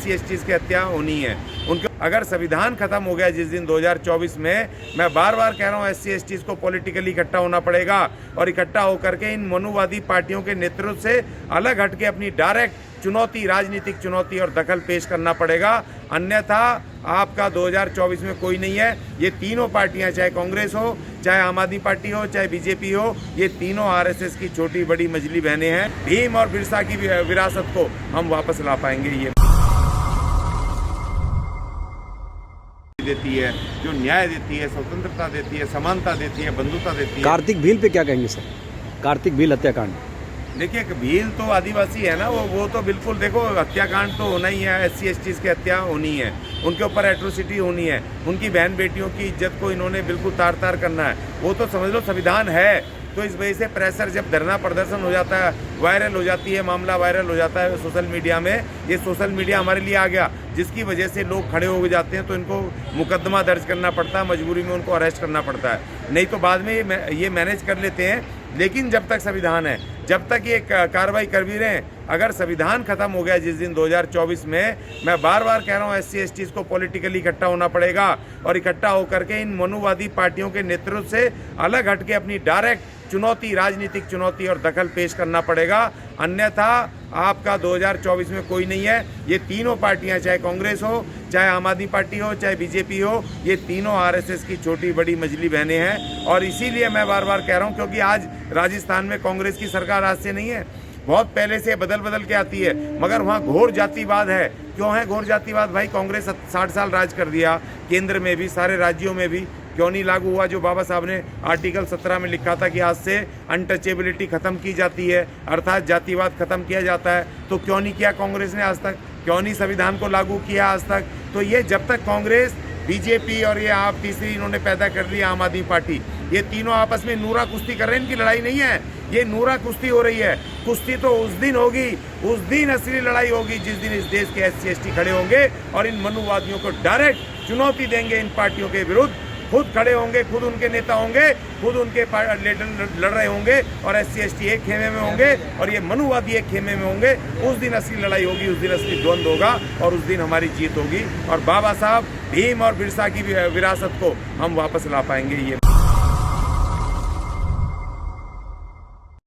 SC/STs की हत्या होनी है। उनके अगर संविधान खत्म हो गया जिस दिन 2024 में, मैं बार बार कह रहा हूँ SC/STs को पॉलिटिकली इकट्ठा होना पड़ेगा और इकट्ठा होकर के इन मनुवादी पार्टियों के नेतृत्व से अलग हटके अपनी डायरेक्ट चुनौती, राजनीतिक चुनौती और दखल पेश करना पड़ेगा। अन्यथा आपका 2024 में कोई नहीं है। ये तीनों पार्टियां, चाहे कांग्रेस हो, चाहे आम आदमी पार्टी हो, चाहे बीजेपी हो, ये तीनों RSS की छोटी बड़ी मझली बहनें हैं। भीम और बिरसा की विरासत को हम वापस ला पाएंगे। ये देती है, जो न्याय देती है, स्वतंत्रता देती है, समानता देती है, बंधुता देती है। कार्तिक भील पे क्या कहेंगे सर? कार्तिक भील हत्याकांड, देखिए, भील तो आदिवासी है ना, वो तो बिल्कुल, देखो, हत्याकांड तो होना ही है। SC/STs की हत्या होनी है, उनके ऊपर एट्रोसिटी होनी है, उनकी बहन बेटियों की इज्जत को इन्होंने बिल्कुल तार तार करना है। वो तो समझ लो संविधान है। तो इस वजह से प्रेशर, जब धरना प्रदर्शन हो जाता है, वायरल हो जाती है, मामला वायरल हो जाता है सोशल मीडिया में, ये सोशल मीडिया हमारे लिए आ गया, जिसकी वजह से लोग खड़े हो जाते हैं, तो इनको मुकदमा दर्ज करना पड़ता है, मजबूरी में उनको अरेस्ट करना पड़ता है। नहीं तो बाद में ये मैनेज कर लेते हैं। लेकिन जब तक संविधान है, जब तक ये कार्रवाई कर भी रहे हैं, अगर संविधान खत्म हो गया जिस दिन 2024 में, मैं बार बार कह रहा हूँ SC/STs को पॉलिटिकली इकट्ठा होना पड़ेगा और इकट्ठा होकर के इन मनुवादी पार्टियों के नेतृत्व से अलग हटके अपनी डायरेक्ट चुनौती, राजनीतिक चुनौती और दखल पेश करना पड़ेगा। अन्यथा आपका 2024 में कोई नहीं है। ये तीनों पार्टियां, चाहे कांग्रेस हो, चाहे आम आदमी पार्टी हो, चाहे बीजेपी हो, ये तीनों RSS की छोटी बड़ी मझली बहनें हैं। और इसीलिए मैं बार बार कह रहा हूँ, क्योंकि आज राजस्थान में कांग्रेस की सरकार आज से नहीं है, बहुत पहले से बदल के आती है, मगर वहाँ घोर जातिवाद है। क्यों है घोर जातिवाद? भाई, कांग्रेस 60 साल राज कर दिया, केंद्र में भी, सारे राज्यों में भी। क्यों नहीं लागू हुआ जो बाबा साहब ने आर्टिकल 17 में लिखा था कि आज से अनटचेबिलिटी खत्म की जाती है, अर्थात जातिवाद खत्म किया जाता है? तो क्यों नहीं किया कांग्रेस ने आज तक? क्यों नहीं संविधान को लागू किया आज तक? तो ये जब तक कांग्रेस, बीजेपी और ये आप तीसरी इन्होंने पैदा कर ली आम आदमी पार्टी, ये तीनों आपस में नूरा कुश्ती कर रहे हैं। इनकी लड़ाई नहीं है, ये नूरा कुश्ती हो रही है। कुश्ती तो उस दिन होगी, उस दिन असली लड़ाई होगी जिस दिन इस देश के SC/ST खड़े होंगे और इन मनुवादियों को डायरेक्ट चुनौती देंगे। इन पार्टियों के विरुद्ध खुद खड़े होंगे, खुद उनके नेता होंगे, खुद उनके लीडर लड़ रहे होंगे और SC/ST एक खेमे में होंगे और ये मनुवादी एक खेमे में होंगे। उस दिन असली लड़ाई होगी, उस दिन असली द्वंद होगा और उस दिन हमारी जीत होगी और बाबा साहब, भीम और बिरसा की विरासत को हम वापस ला पाएंगे। ये